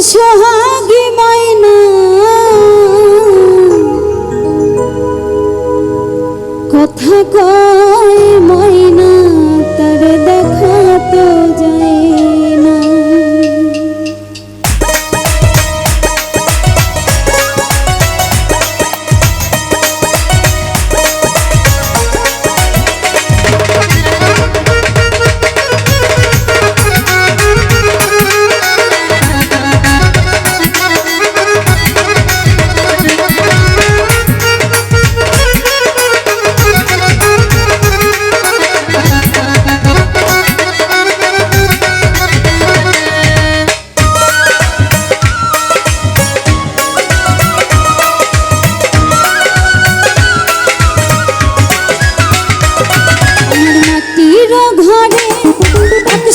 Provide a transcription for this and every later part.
সোহাগী ময়না কথা কয় ময়না তার দেখা তো যায় না।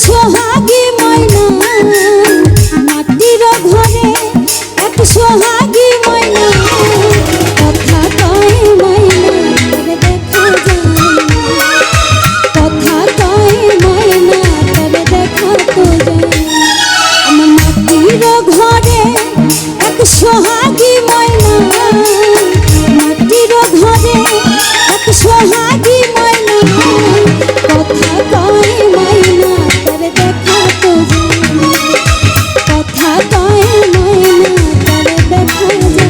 সোহাগী ময়না মাটির ঘরে এক সোহাগী ময়না কথা কয় ময়না তার দেখা যায় না। কথা কয় ময়না তার দেখা তো যায় না। আমার মাটির ঘরে এক সোহাগী ময়না মাটির ঘরে এক সোহাগী ময়না কথা কয় ময়না তার দেখা তো যায় না। কথা কয় ময়না তার দেখা যায়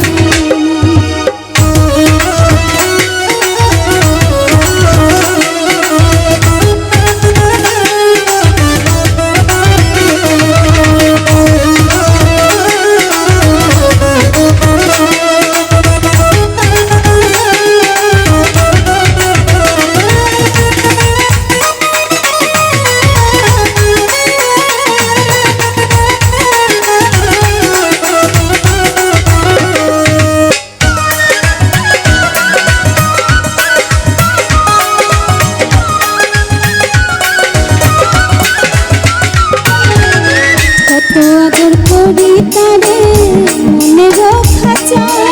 আদর করি তারে মনে রক্ষা চায়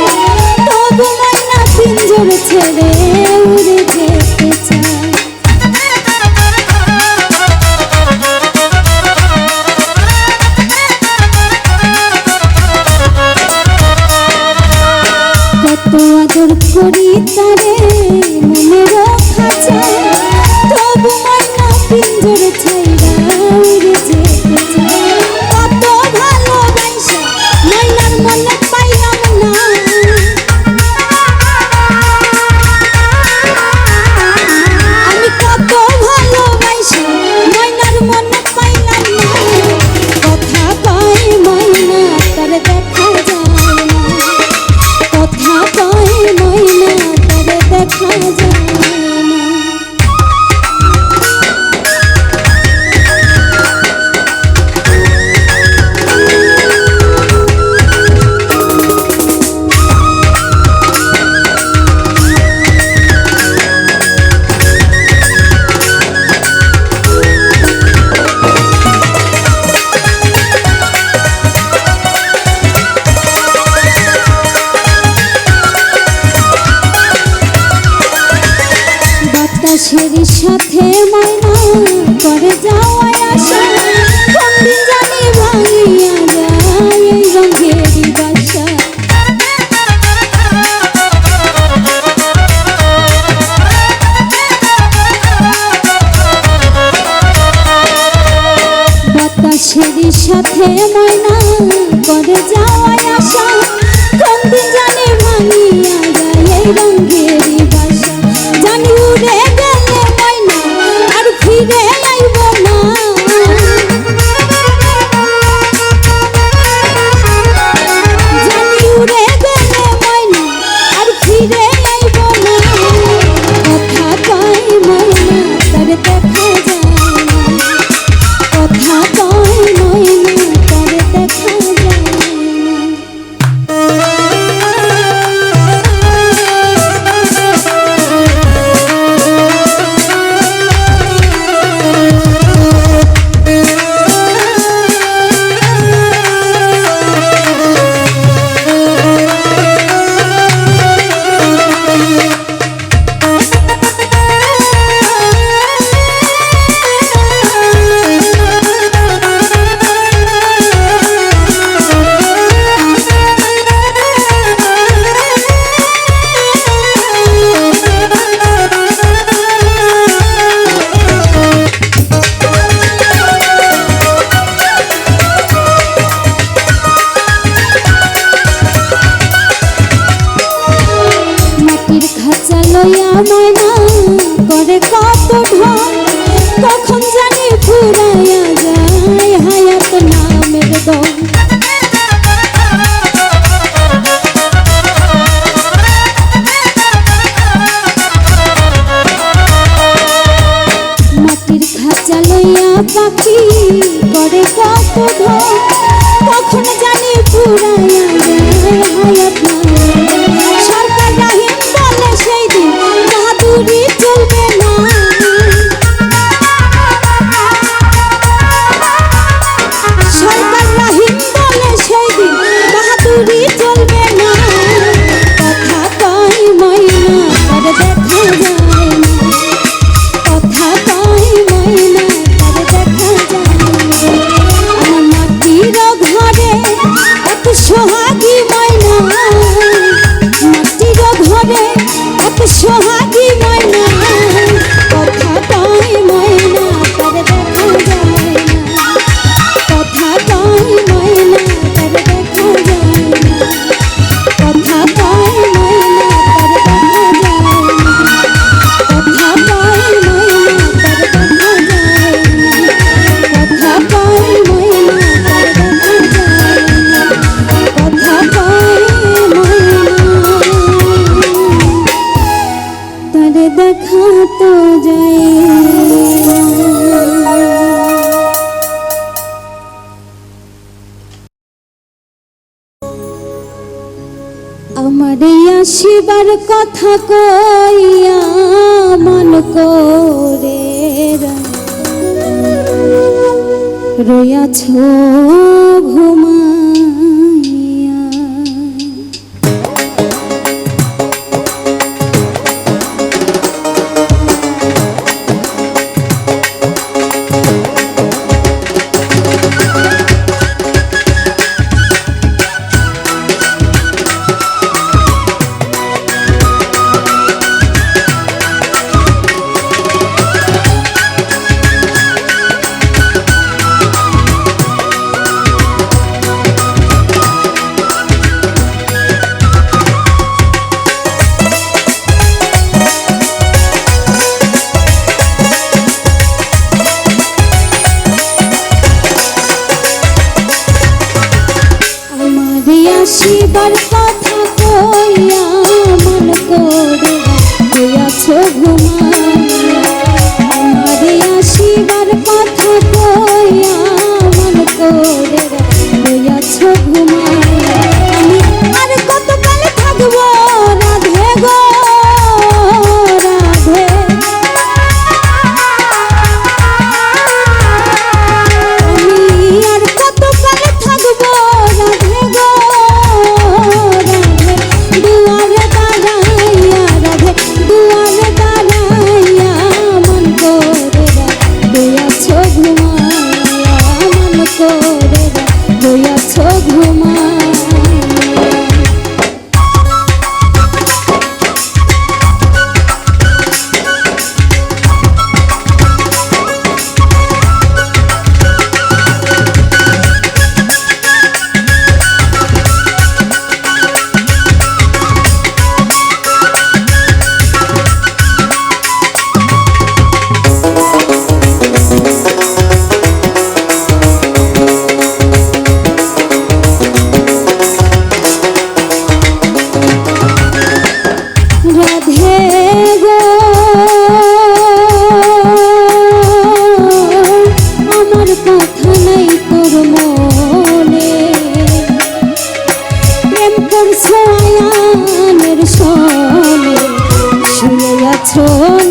তবু ময়না পিঞ্জর ছেড়ে উড়ে যেতে চায়। কত আদর করি তারে মনে রক্ষা চায় তবু ময়না পিঞ্জর ছেড়ে উড়ে যেতে চায়। বাতাসের সাথে ময়না করে যাওয়াই আশা কোনদিন জানি ভাঙিয়া যায় এই রঙেরই বাসা। বাতাসের সাথে ময়না করে যাওয়াই আশা কোনদিন জানি ভাঙিয়া যায় এই রঙেরই বাসা। জানি উড়ে গেলে ময়না আর ফিরে আইব না। জানি উড়ে গেলে ময়না আর ফিরে আইব না। কথা কয় ময়না তার দেখা যায় না। কথা কয় ময়না তার দেখা যায় না। ময়না করে কত ঢল কখন জানি ফুরাইয়া যায় হায়াত নামের দল মাটির খাঁচা লইয়া পাখি করে কত ঢল কখন জানি ফুরাইয়া যায় হায়াত নামের সরকার রাহিম বলে সেই দিন বাহাদুরি চলবে না সরকার রাহিম বলে সেই দিন বাহাদুরি চলবে না কথা কয় ময়না তার দেখা যায় না কথা কয় ময়না তার দেখা যায় না আমার মাটির ঘরে এত সোহাগী ময়না মাটির ঘরে এত সোহাগী ময়না কথা কয় ময়না তার দেখা যায় না কথা কয় ময়না তার দেখা যায় না কথা কয় ময়না তার দেখা যায় না কথা কয় ময়না তার দেখা যায় না কথা কয় ময়না তার দেখা যায় না কথা কয় ময়না তার দেখা তো যায় না আমার আসিবার কথা কইয়া মন করে রইয়াছ ঘুমাইয়া আসিবার কথা কইয়া মন করে রইয়াছ ঘুমাইয়া আমার আসিবার কথা কইয়া মন করে রইয়াছ ঘুমাইয়া আমি আর কতকাল থাকবো রাধে গো রাধে আমি আর কতকাল থাকবো রাধে গো দুয়ারে দাঁড়াইয়া রাধে দুয়ারে দাঁড়াইয়া মন করে রইয়াছ ঘুমাইয়া মন করে রইয়াছ ঘুমাইয়া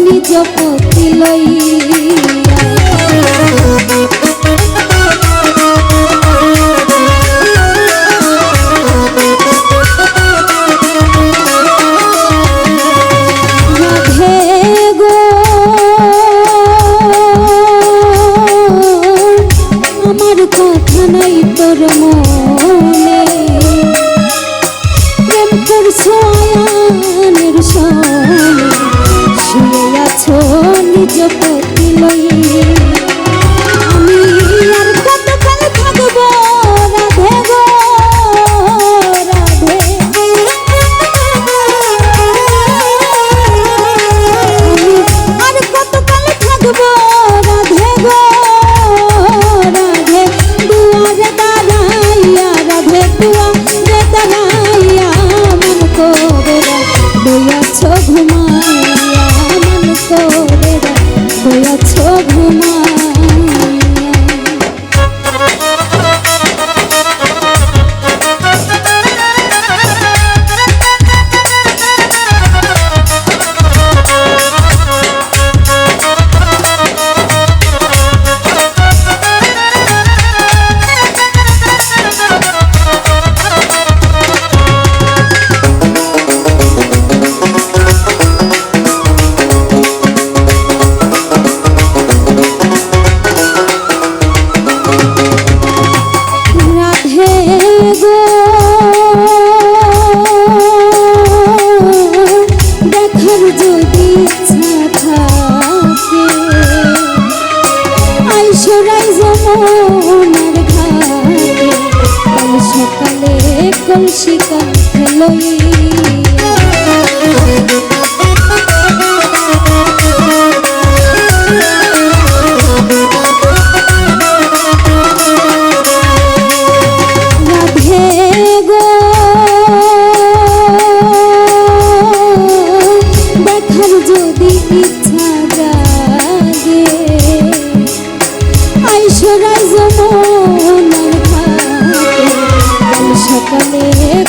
নিজ পতি লইয়া রাধে গো আমার কথা নাই তোর মনে প্রেম করছো আয়ানের সনে শুয়ে আছো নিজ পতি লইয়া আমি আর কতকাল থাকবো রাধে গো রাধে যমুনার ঘাটে কাল সকালে কলসি কাঁধে লইয়া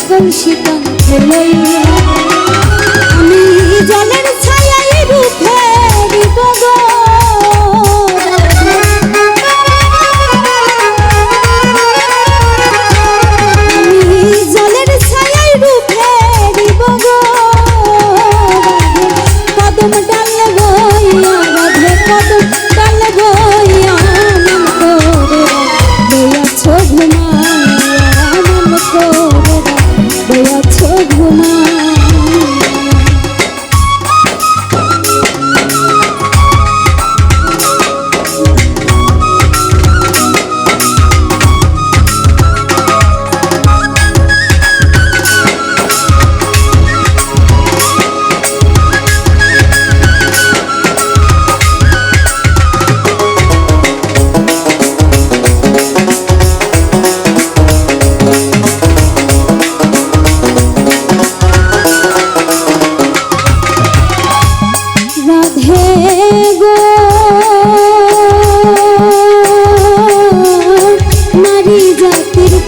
কলসি কাঁধে লইয়া আমি জলের ছায়ায় রূপে দিব গো আমি জলের ছায়ায় রূপে দিব গো কদম ডাল বইয়া রাধে কদম ডাল বইয়া মন করে লইয়াছ ঘুমাইয়া মন করে লইয়াছ ঘুমাইয়া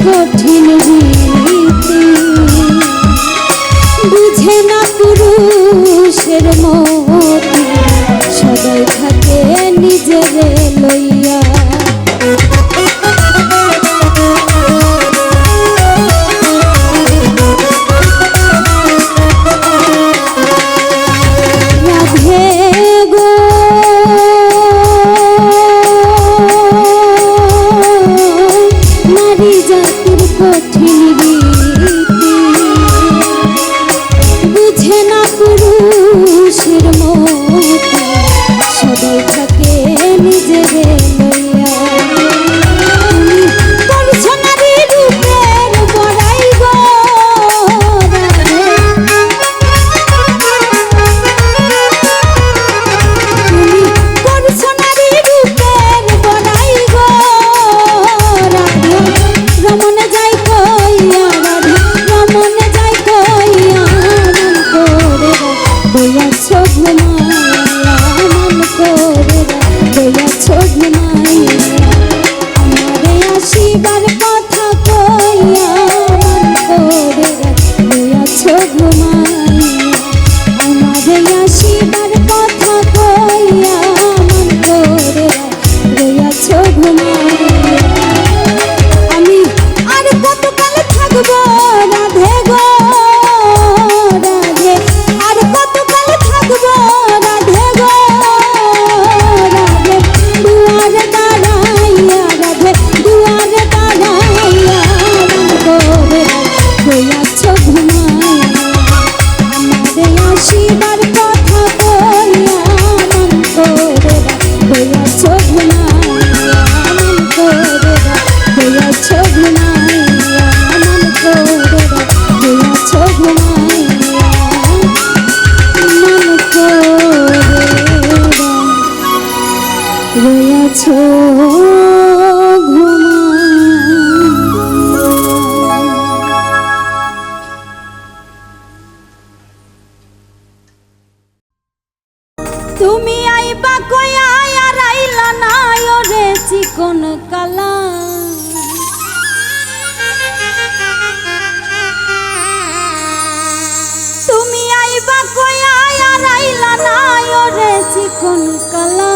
কঠিন রীতি বুঝে না পুরুষের মতি সদাই থাকে নিজের লইয়া কঠিন রীতি বুঝে না পুরুষের মতি সদাই থাকে নিজের লইয়া তুমি করছো নারী রূপের বড়াই গো তুমি করছো নারী রূপের বড়াই গো রমনে যাই কইয়া রাধে রমনে যাই কইয়া মন করে বইয়াছ ঘুমাইয়া মন করে বইয়াছ ঘুমাইয়া আমারে আসিবার কথা কইয়া মন করে বইয়াছ ঘুমাইয়া আমারে আসিবার কথা কইয়া মন করে বইয়াছ ঘুমাইয়া আমি আর কতকাল থাকবো রাধে গো রাধে আর কতকাল থাকবো রাধে গো রাধে দুয়ারে দাঁড়াইয়া রাধে দুয়ারে দাঁড়াইয়া মন করে বইয়াছ ঘুমাইয়া আমারে আসিবার কথা কইয়া মন করে বইয়াছ ঘুমাইয়া মন করে বইয়াছ ঘুমাইয়া মন করে বইয়াছ ঘুমাইয়া মন করে বইয়াছ তুমি আইবা কইয়া আর আইলা না ওরে চিকন কালা তুমি আইবা কইয়া আর আইলা না ওরে চিকন কালা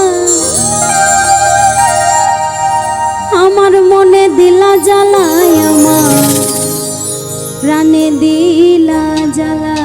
আমার মনে দিলা জ্বালায় আমার প্রাণে দিলা জ্বালা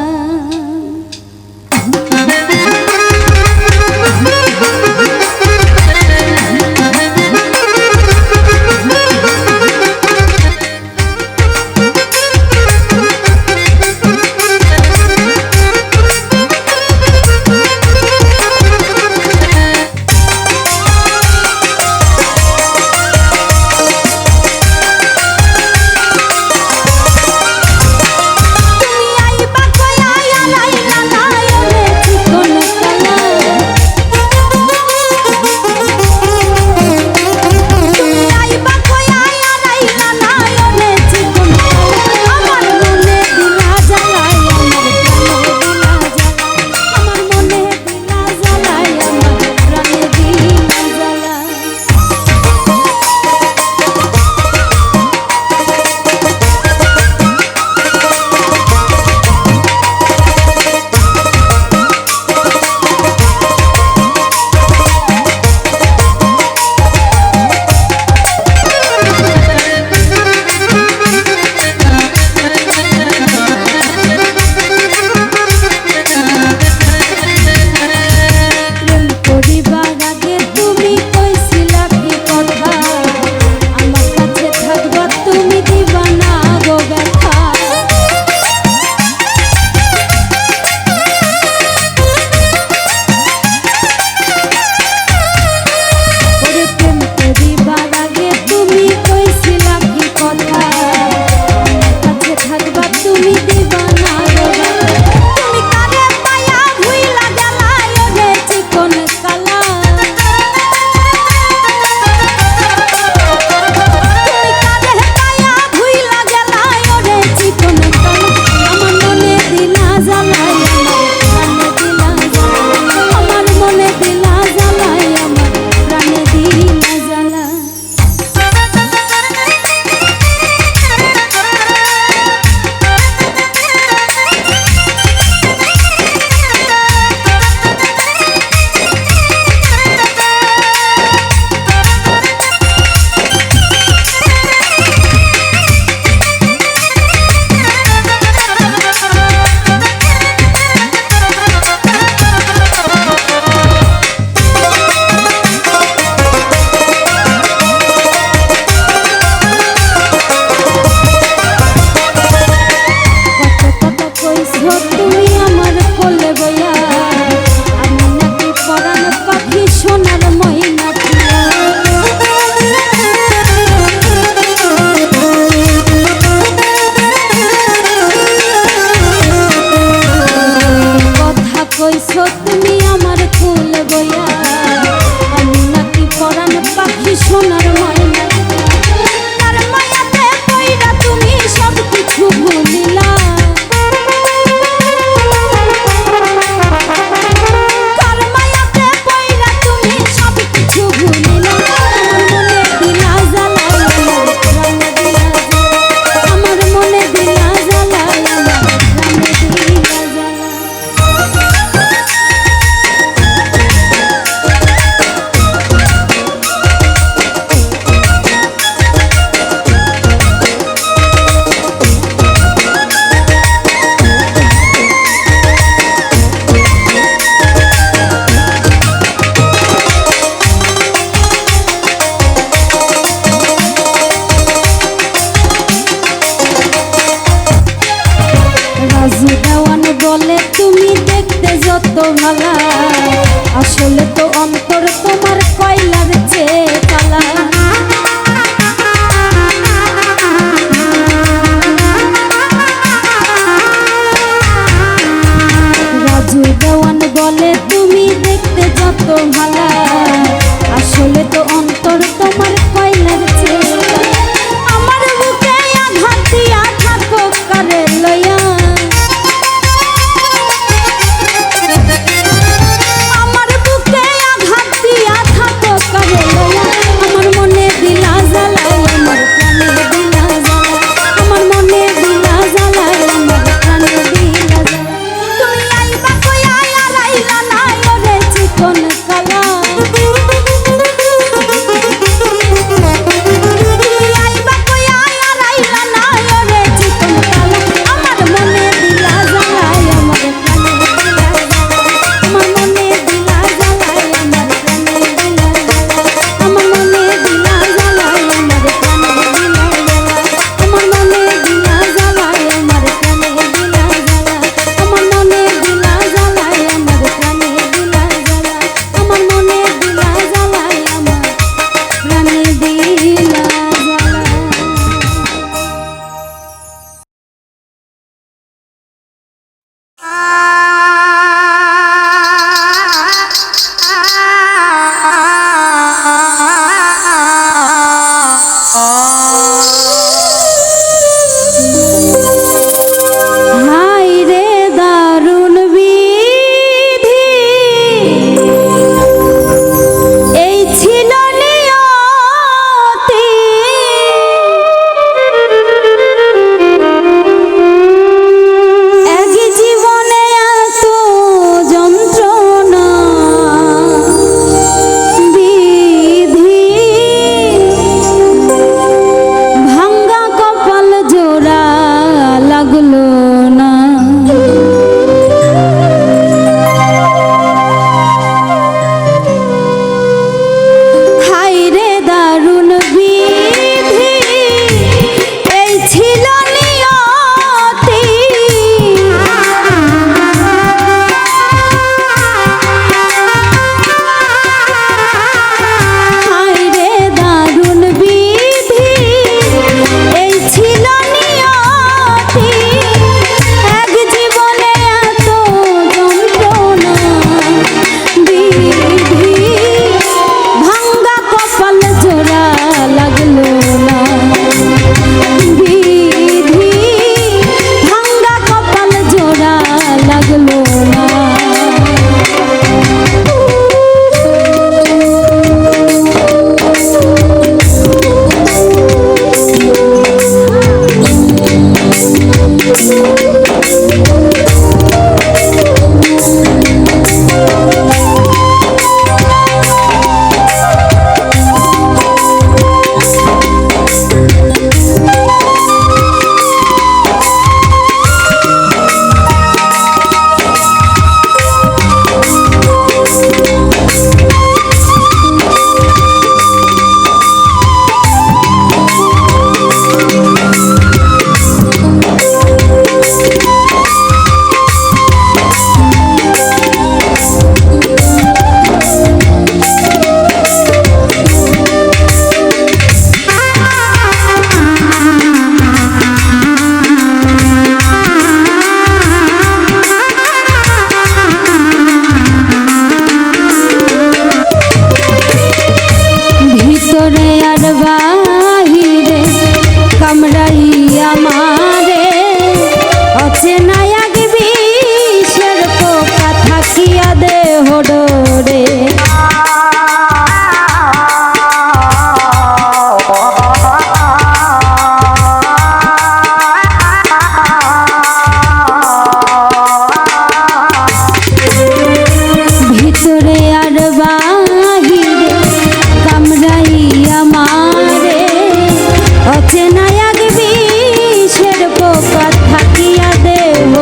চেনাই আগ বিষের পোকা থাকিয়া দেহ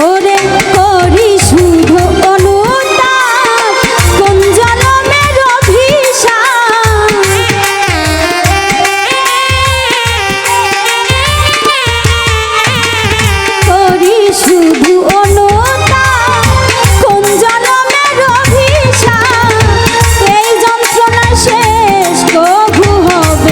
ওরে করি শুধু অনুতাপ কোন জনমের অভিশাপ করি শুধু অনুতাপ কোন জনমের অভিশাপ এই যন্ত্রণা শেষ কবু হবে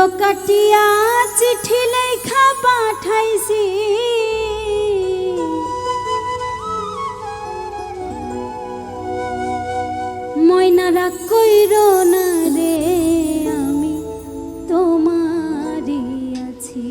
আঙ্গুলো কাটিয়া চিঠি লেখা পাঠাইছি, ময়না রাগ কইরো না রে আমি তোমারই আছি।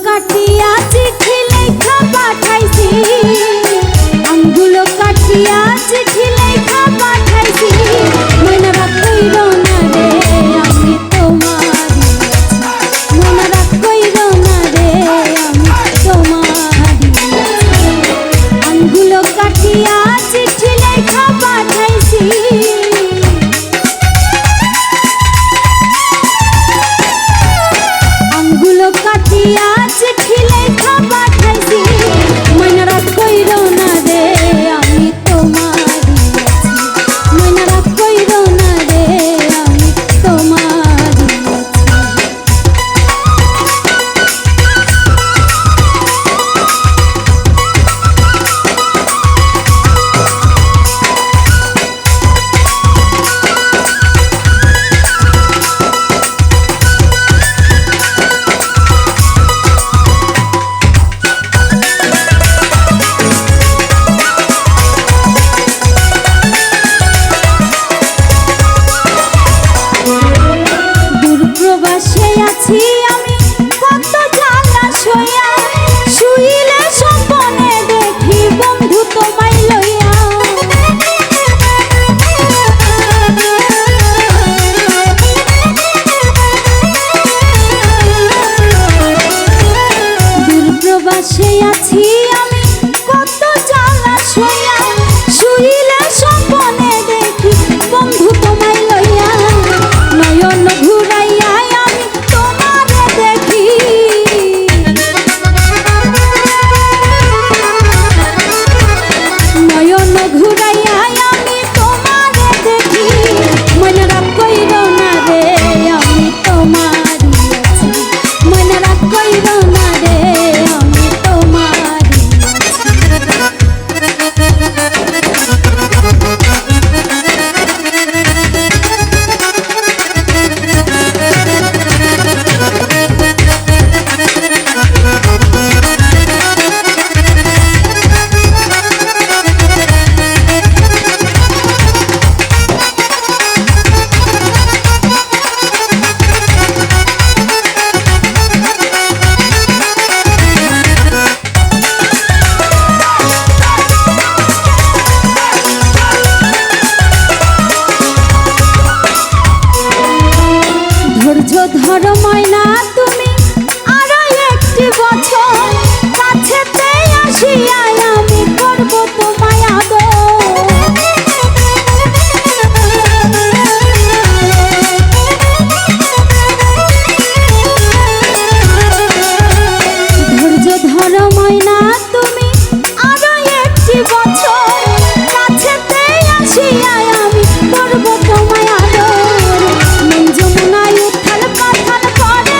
কাটিয়া চিঠি লেখা পাঠাইছি, আঙ্গুলো কাটিয়া চিঠি লেখা পাঠাইছি, ময়না রাগ কইরো না রে আমি তোমারই আছি, ময়না রাগ কইরো না রে আমি তোমারই আছি। আঙ্গুলো কাটিয়া চিঠি লেখা পাঠাইছি, আঙ্গুলো কাটিয়া চিঠি লেখা পাঠাইছি, ময়না রাগ কইরো না রে আমি তোমারই আছি, ময়না রাগ কইরো না রে আমি তোমারই আছি। প্রবাসে আছি আমি কত জ্বালা সইয়া, শুইলে স্বপ্নে দেখি বন্ধু তোমায় লইয়া, দূর প্রবাসে আছি আমি কত জ্বালা সইয়া, শুইলে স্বপ্নে দেখি বন্ধু তোমায় লইয়া, নয়ন ঘুরাইয়া আমি তোমারে দেখি, নয়ন ঘুরাইয়া আমি তোমারে দেখি, ময়না রাগ কইরো না রে আমি তোমারই আছি, ময়না রাগ কইরো না রে আমি তোমারই ধৈর্য ধরো ময়না তুমি আরো একটি বছর, কাছেতে আসিয়া আমি করব তোমায় আদর, ধৈর্য ধরো ময়না তুমি আরো একটি বছর, কাছেতে আসিয়া আমি করব তোমায় আদর, মন যমুনায় উথাল পাথাল করে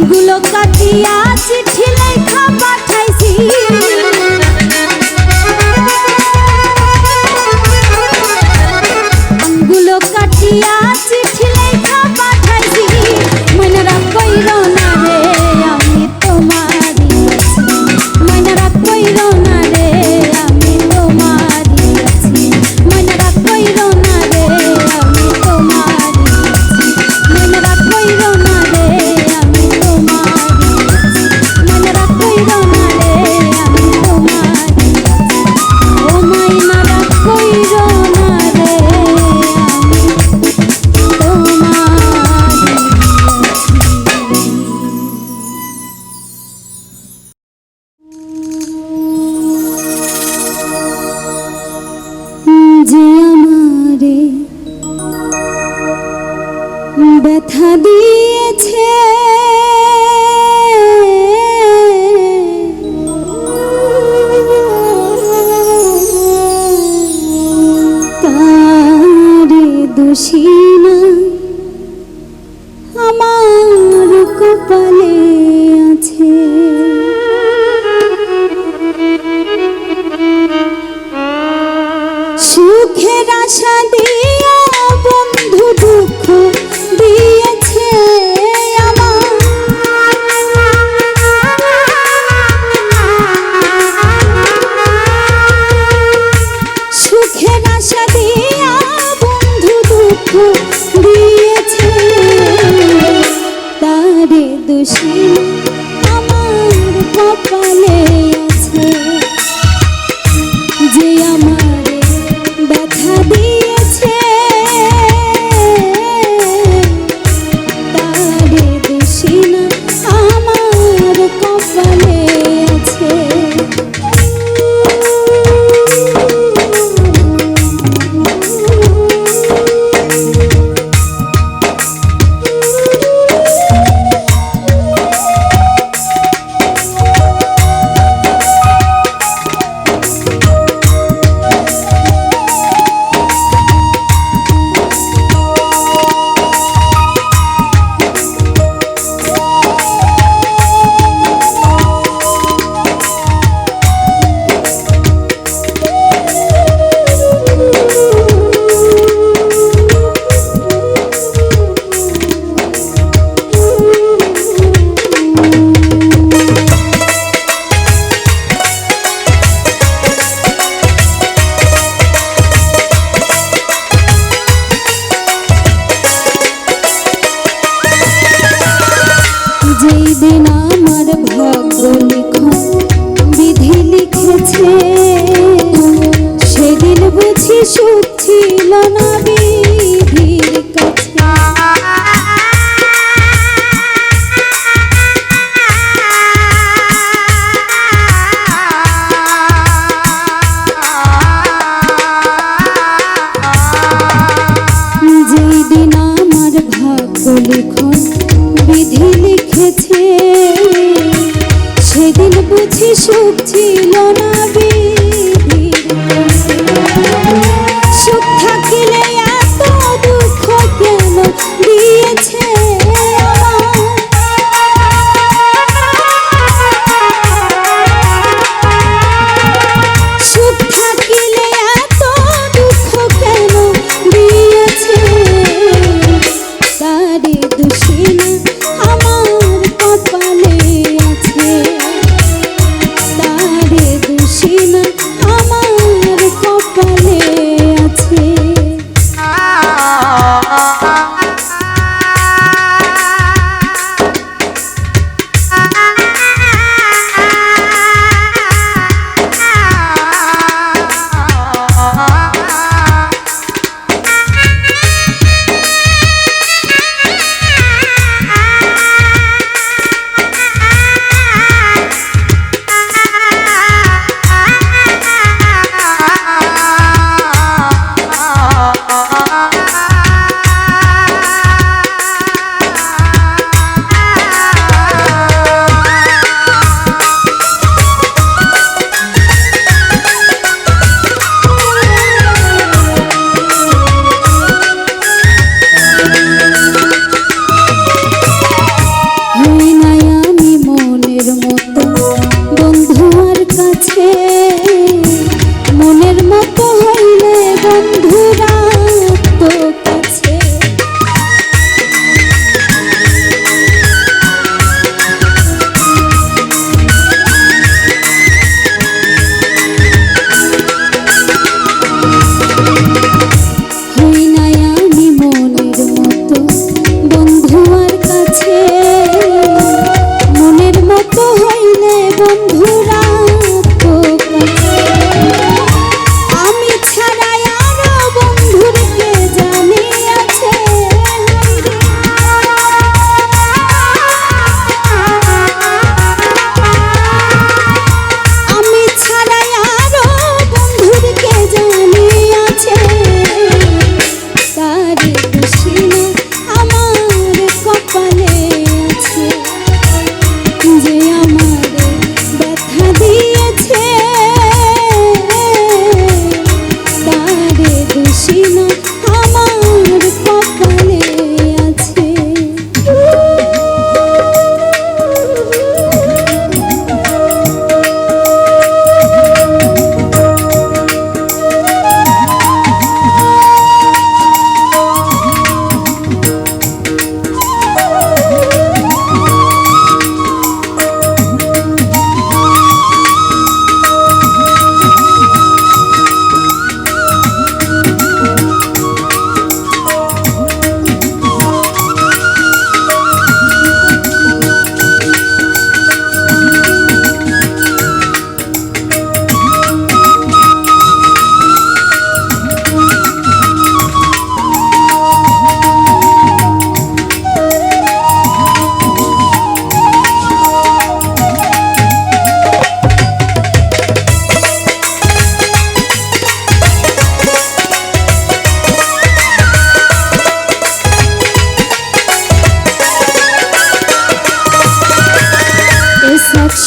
আঙ্গুলো কাটিয়া চিঠি লেখা পাঠাইছি আঙ্গুলো কাটিয়া চিঠি লেখা পাঠাইছি মনে রাখ কইরো না রে আমি তোমারই আছি মনে রাখ কইরো না রে আমি তোমারই আছি মনে রাখ কইরো না রে আমি তোমারই আছি মনে রাখ কইরো না রে আমি তোমারই আছি মনে রাখ কইরো না রে আমি তোমারই আছি ও মাইনা রাখ কইরো না রে আমি তোমারই যে আমারে ব্যথা দিয়েছে তারে দোষী না আমার কপালে আছে সুখের আশা দিয়া বন্ধু দুঃখ দিয়েছে আমার সুখের আশা দিয়া বন্ধু দুঃখ দিয়েছে তারে দোষী আমার কপালে আছে যে আমারে ব্যথা দিয়েছে তারে দোষী না আমার কপালে আছে যেই দিন আমার ভাগ্য লিখন বিধি লিখেছে সেদিন বুঝি সুখ ছিল না বিধির কাছে যেই দিন আমার ভাগ্য লিখন বিধি লিখেছে সেদিন বুঝি সুখ ছিল না বিধির কাছে সুখ থাকিলে এত দুঃখ কেন দিয়েছে সুখ থাকিলে এত দুঃখ কেন দিয়েছে তারে দোষী না আমার কপালে আছে তারে দোষী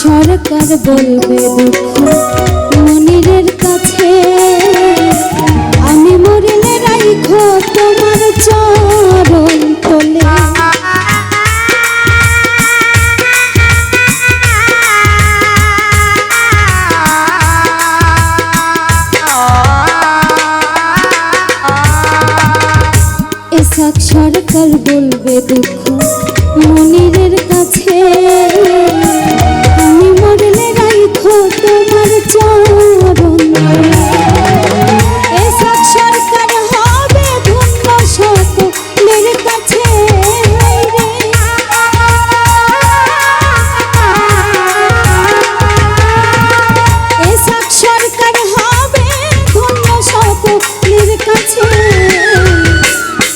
সরকার বলবে দুঃখ মনিরের কাছে, আমি মরিলে রাইখো তোমার চরণ তলে। এসাক সরকার বলবে দুঃখ মনিরের কাছে, আমি মরলে রাইখো তোমার চরণ। এসাক সরকার হবে ধন্য সকলের কাছে, এসাক সরকার হবে ধন্য সকলের কাছে।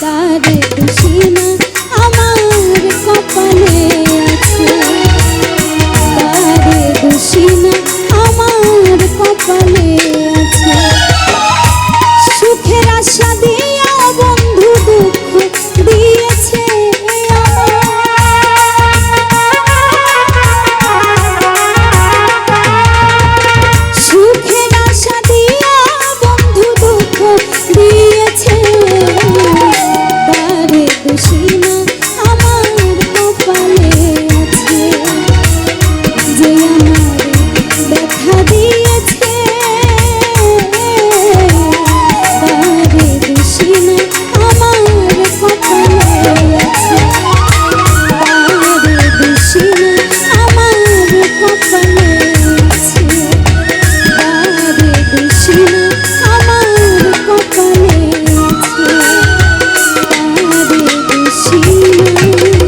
তারে দুশিনা আমার কপালে আছে, তারে দুশিনা আমার কপালে আছে। সুখের আশা দিয়া বন্ধু দুঃখ দিয়েছে সুখের আশা দিয়া বন্ধু দুঃখ দিয়েছে। তারে দুশিনা আমার কপালে আছে, যে আমার ব্যথা দিয়েছে। তারে দুশিনা আমার কপালে আছে, তারে দুশিনা আমার কপালে আছে, তারে দুশিনা আমার কপালে আছে, তারে দুশিনা আমার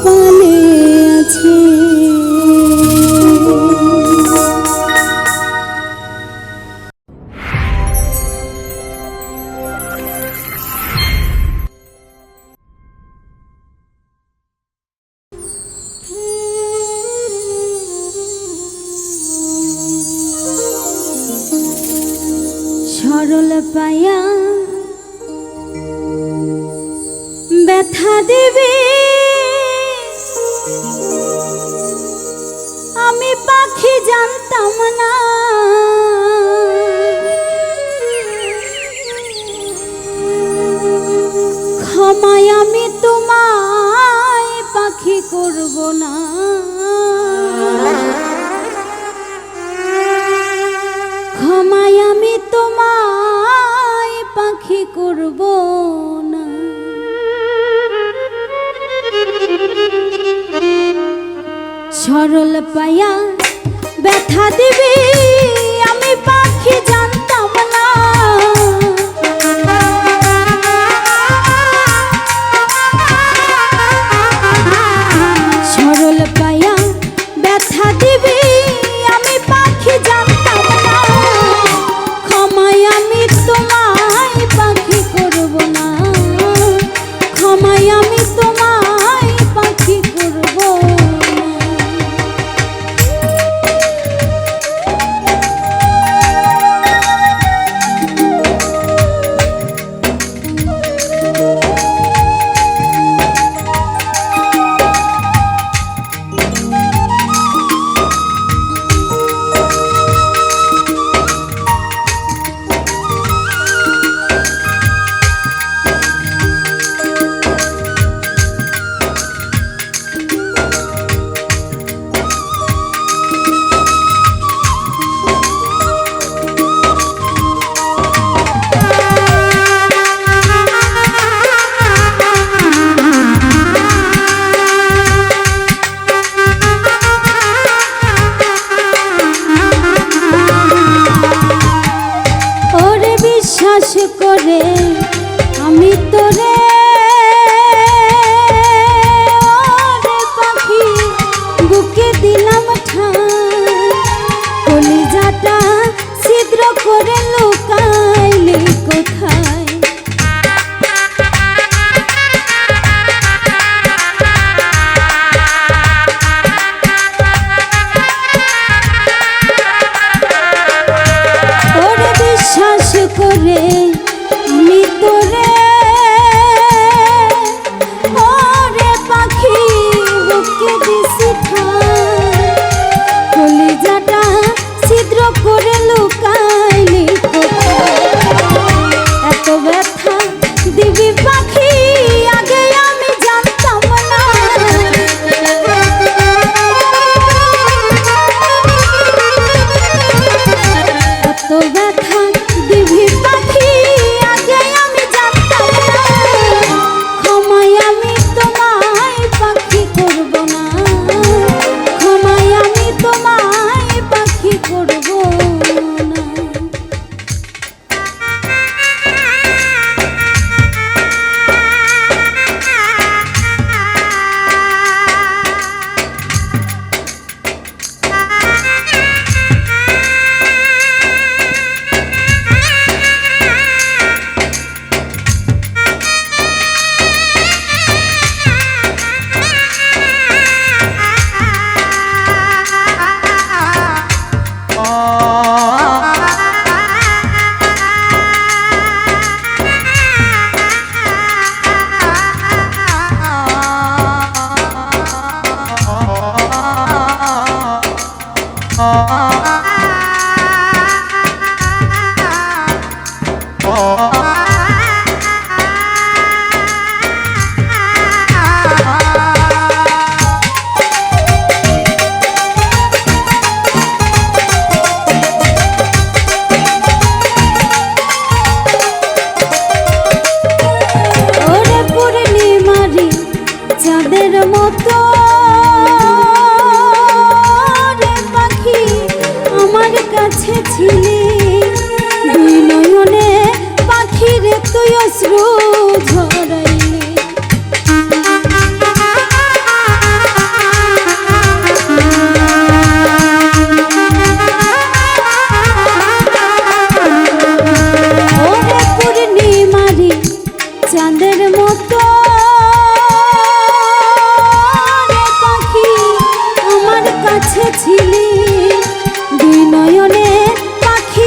কপালে আছে। সরল পায়া ব্যথা দেবে, আমি পাখি জানতাম না। ক্ষমায় আমি তোমায় পাখি করব না, ক্ষমায় আমি তোমায় পাখি করব না। সরল পায়া ব্যথা দিবি, আমি পাখি জানতাম না। সরল পায়া ব্যথা দিবি, আমি পাখি জানতাম না। ক্ষমায় আমি তোমায় পাখি করব না, ক্ষমায় আমি তোমায় পাখি করব না। করে আমি তোরে চাঁদের মতো রে পাখি আমার কাছে ছিলি, দুই নয়নে পাখির তুই অশ্রু ঝরাইলি। ওরে পূর্ণিমারি চাঁদের মতো কাছে ছিলি, দুই নয়নে পাখি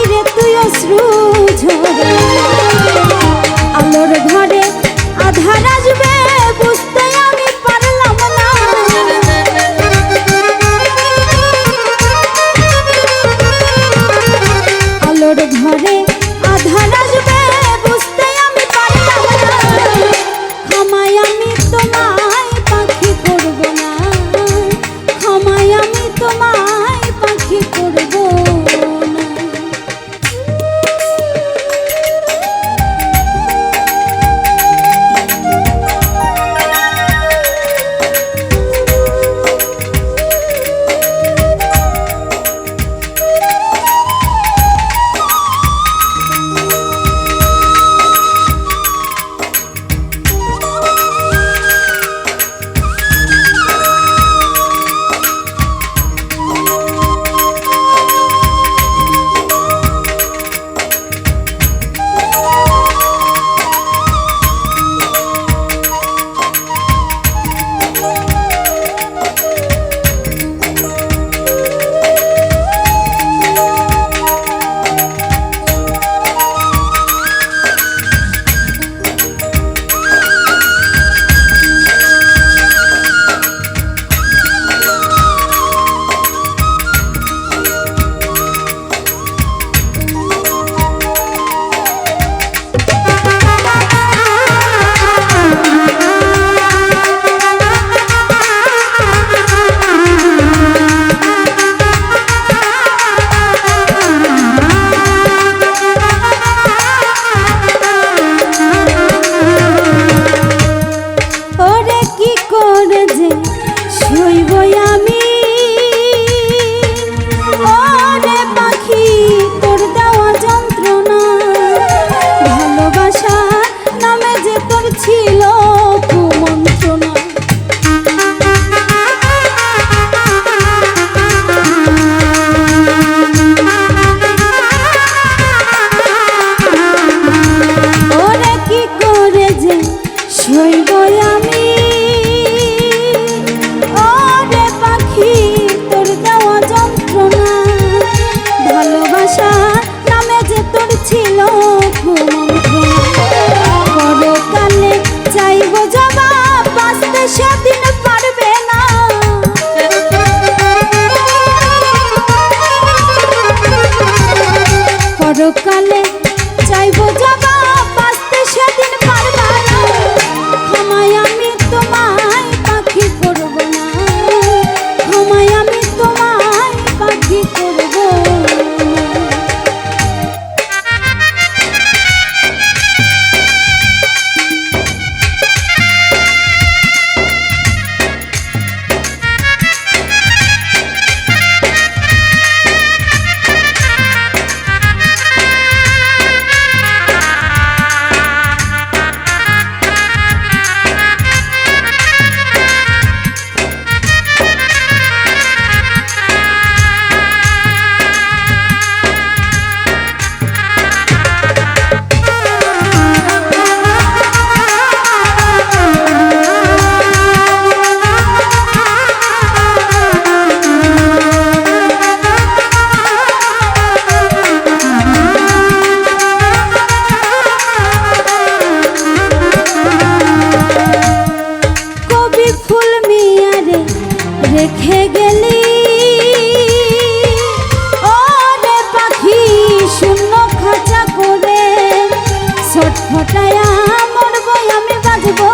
ছটফটায়া মরবো আমি বাঁচবো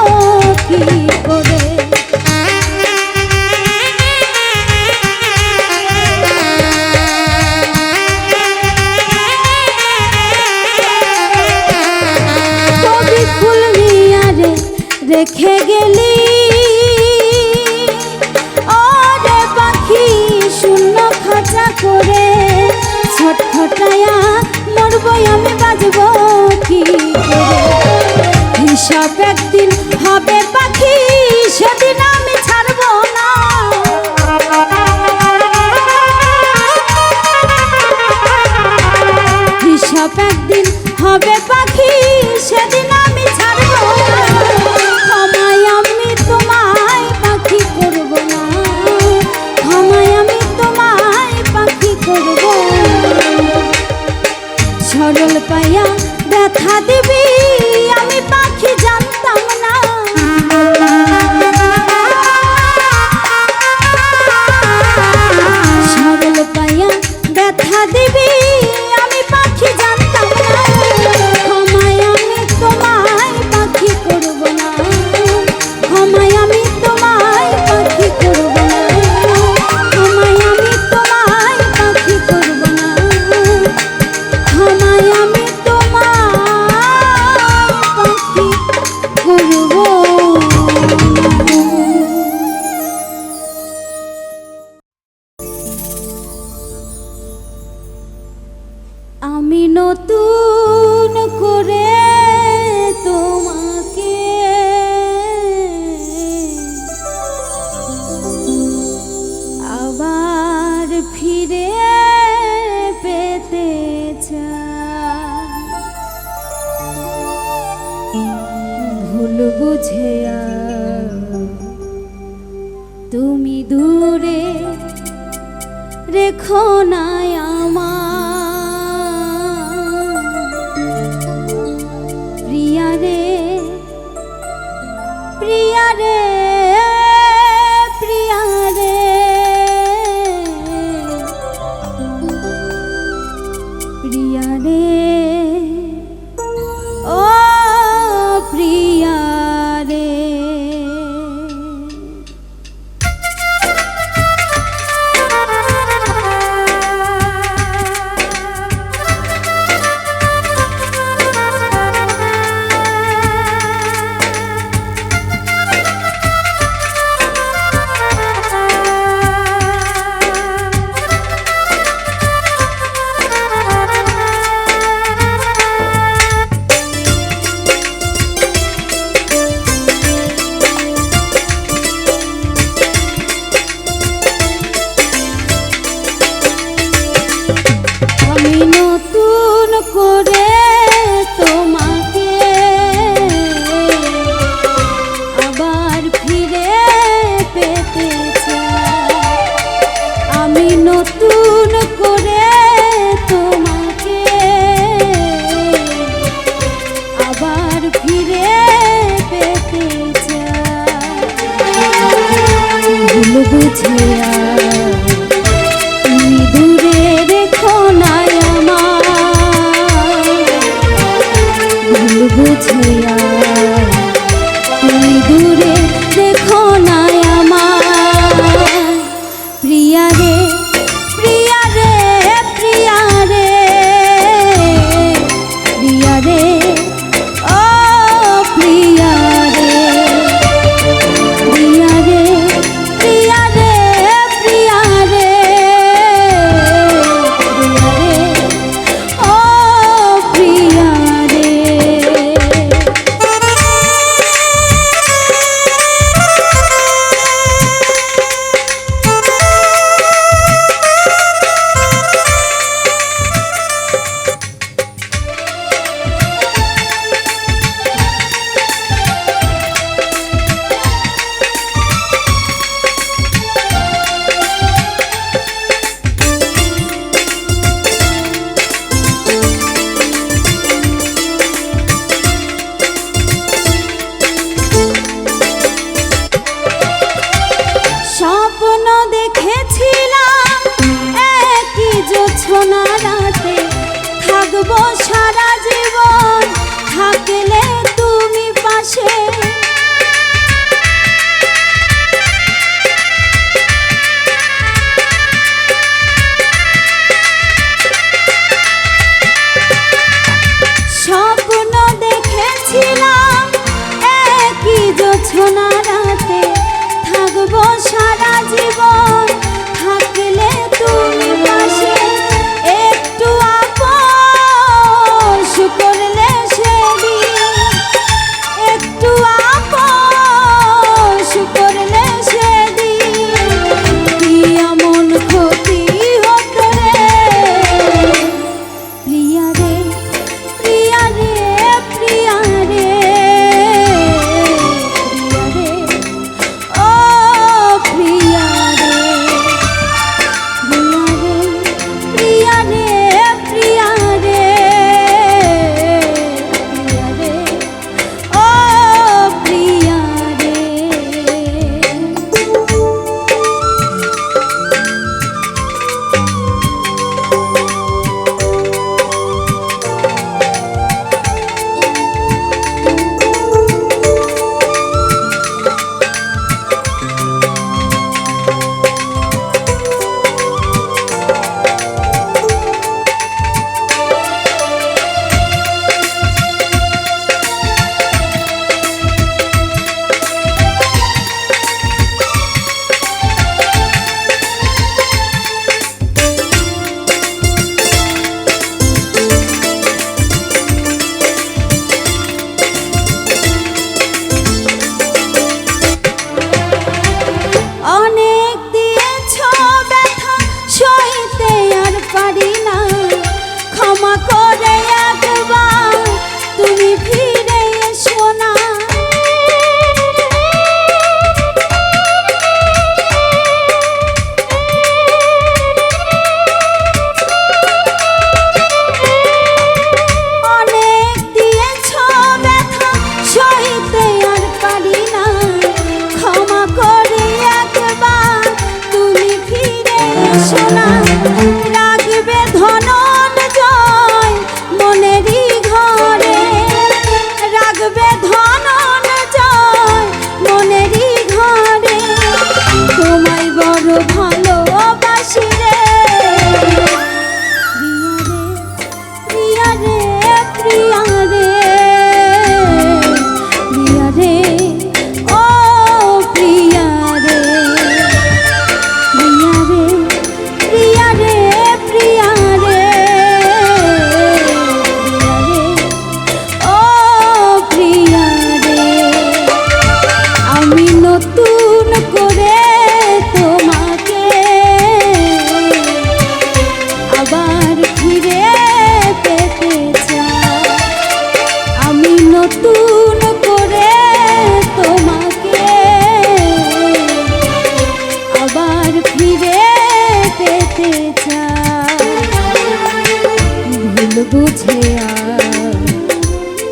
কি করে কবি ফুল নিয়া রে রেখে গেলি ওরে পাখি শূন্য খাঁচা করে ছটফটায়া মরবো আমি বাঁচবো কি করে হিসাব একদিন হবে পাখি সেদিন আমি ছাড়বো না হিসাব একদিন হবে পাখি সেদিন আমি ছাড়বো না ক্ষমায় আমি তোমায় পাখি করবো না ক্ষমায় আমি তোমায় পাখি করবো সরল পাইয়া ব্যথা দিবি আমি পাখি জানতাম না সরল পাইয়া ব্যথা দিবি আমি পাখি জানতাম না ক্ষমায় আমি তোমায় পাখি করব না ক্ষমায় আমি তোমায় পাখি করব না ক্ষমায় আমি তোমায় পাখি করব না ক্ষমায় আমি আমি নতুন করে তোমাকে আবার ফিরে পেতে চাই ভুল বুঝে তুমি দূরে রেখো না আমার প্রিয়া রে প্রিয়া রে প্রিয়া রে প্রিয়া রে ও প্রিয়া রে বুঝিয়া তুমি দূরে রেখো না আমার ভুল বুঝিয়া তুমি দূরে রেখো না আমার প্রিয়া রে প্রিয়া রে প্রিয়া রে প্রিয়া রে ও প্রিয়া রে প্রিয়া রে প্রিয়া রে প্রিয়া রে প্রিয়া রে ও প্রিয়া রে সোনা রাখবে ধনঞ্জয় মনেরই ঘরে, রাখবে ধনঞ্জয় মনেরই ঘরে। তোমায় বড় ভালোবাসি রে প্রিয়া রে, প্রিয়া রে, প্রিয়া রে, ও প্রিয়া রে, প্রিয়া রে, প্রিয়া রে, প্রিয়া রে, প্রিয়া রে, ও প্রিয়া রে। আমি নতুন করে তোমাকে আবার ফিরে পেতে চাই, আমি নতুন করে তোমাকে আবার ফিরে পেতে চাই। ভুল বুঝে আর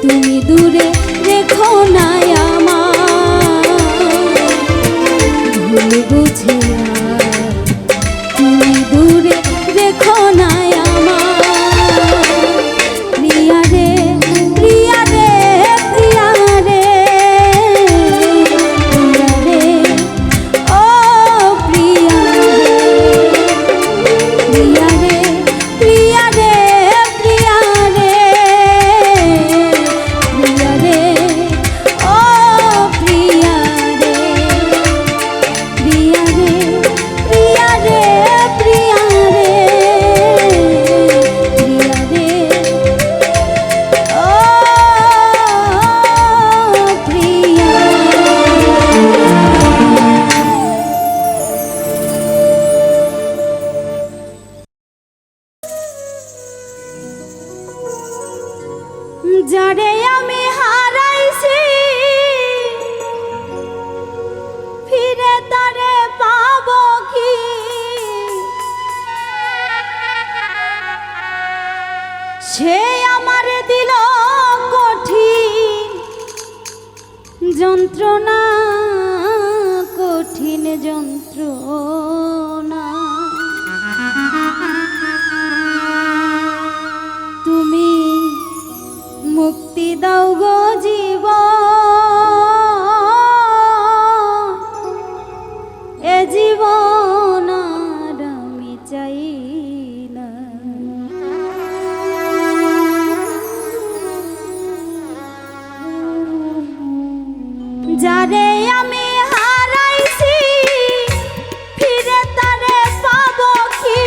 তুমি দূরে রেখো না আমায়, ভুল বুঝে আর তুমি দূরে রেখো না আমায়। প্রিয়া রে, প্রিয়া রে, প্রিয়া রে, প্রিয়া রে, ও প্রিয়া রে, প্রিয়া রে, প্রিয়া রে, প্রিয়া রে, প্রিয়া রে, ও প্রিয়া রে, প্রিয়া রে, প্রিয়া রে, প্রিয়া রে, প্রিয়া রে, ও প্রিয়া। যারে আমি হারাইছি ফিরে তারে পাবো কি, সে আমার দিল কঠিন যন্ত্রণা, কঠিন যন্ত্রণা। তুমি মুক্তি দাও গো জীবন, এ জীবন আর আমি চাই না। যারে আমি হারাইছি ফিরে তারে পাবো কি,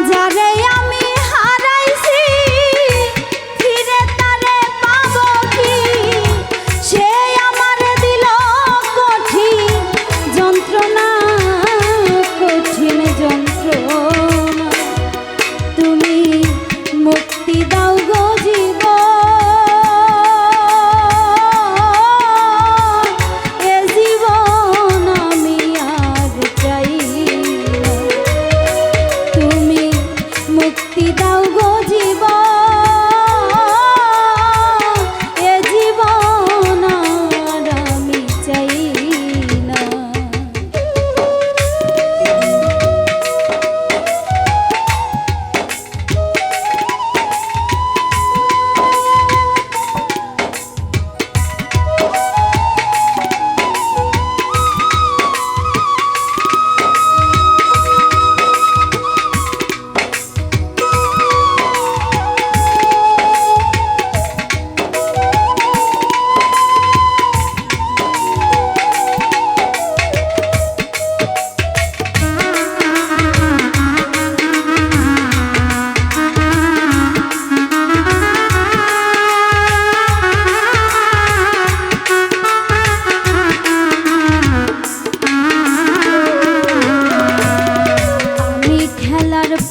যারে আমি হারাইছি ফিরে তারে পাবো কি, সে আমার দিল কঠিন যন্ত্রণা, কঠিন যন্ত্রণা। তুমি মুক্তি দাও গো জীবন, এ জীবন আমি আর চাই না। তুমি মুক্তি দাও গো জীবন, এ জীবন আর আমি চাই না।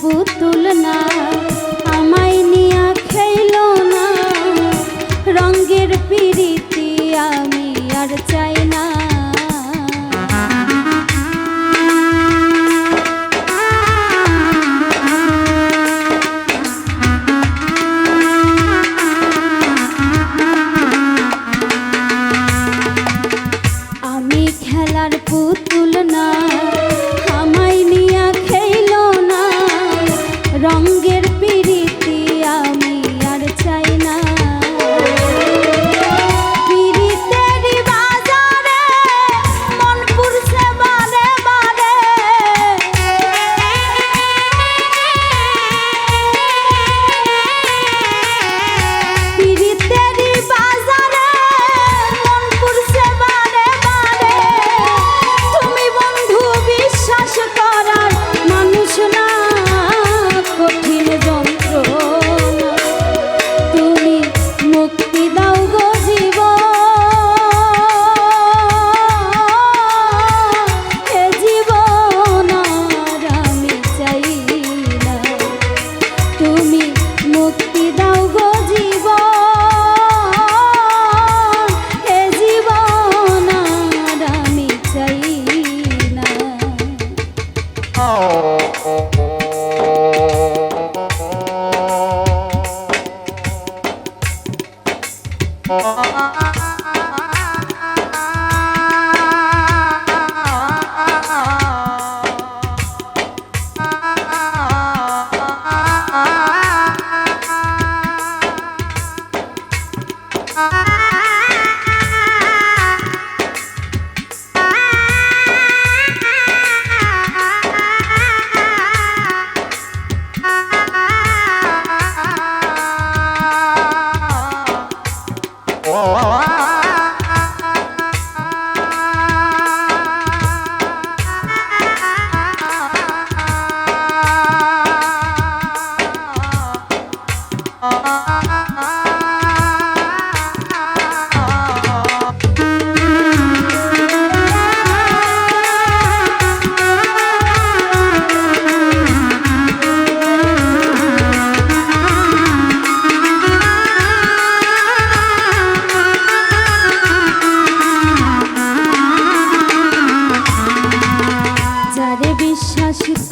পুতুল না আমায় নিয়া খেলো না, রঙের পিরিতি আমি আর চাই না।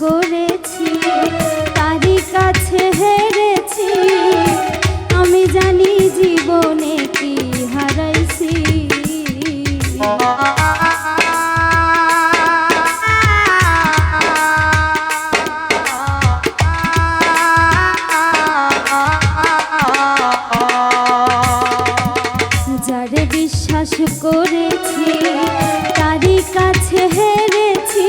করেছি তারই কাছে হেরেছি, আমি জানি জীবনে কি হারাইছি। যারে বিশ্বাস করেছি তারই কাছে হেরেছি,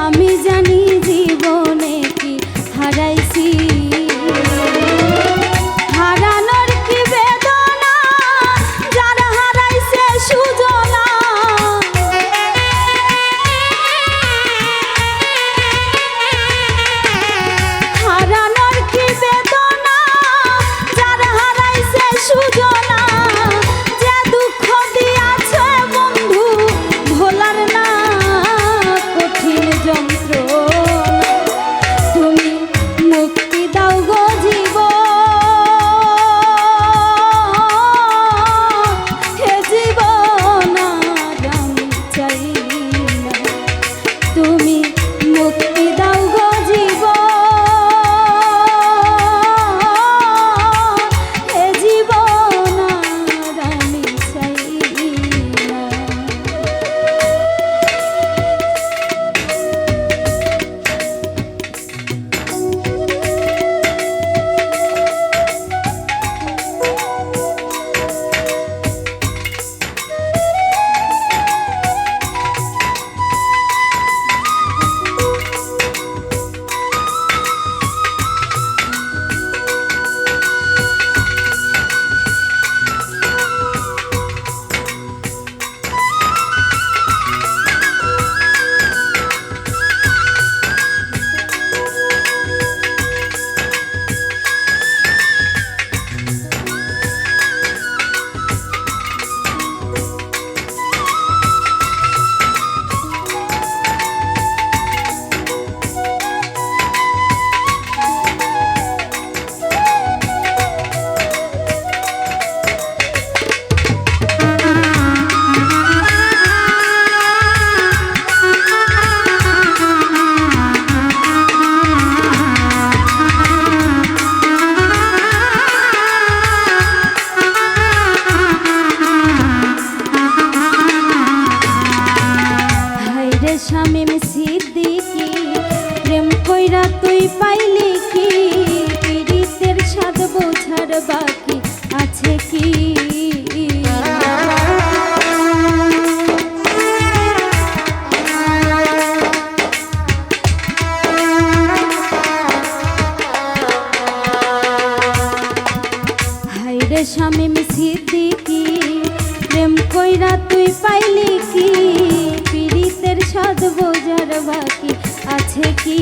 আমি জানি জীবনে কি হারাইছি। হারানোর কি বেদনা, যারা হারাইছে সুজনা। হারানোর কি বেদনা, যারা হারাইছে সুজনা। যে দুঃখ দিয়াছে বন্ধু ভোলার না কঠিন যন্ত্রণা, তুমি মুক্তি দাও গো জীবন, হে জীবন আর আমি চাই না। তুমি মুক্তি দাও গো জীবন, হে জীবন আর আমি চাই না। শামীম সিদ্দিকী প্রেম কইরা তুই পাইলি কি, পীড়িতের স্বাদ বোঝার বাকি আছে কি। হায়রে শামীম সিদ্দিকী প্রেম কইরা তুই পাইলি কি, পীড়িতের স্বাদ বোঝার বাকি আছে কি।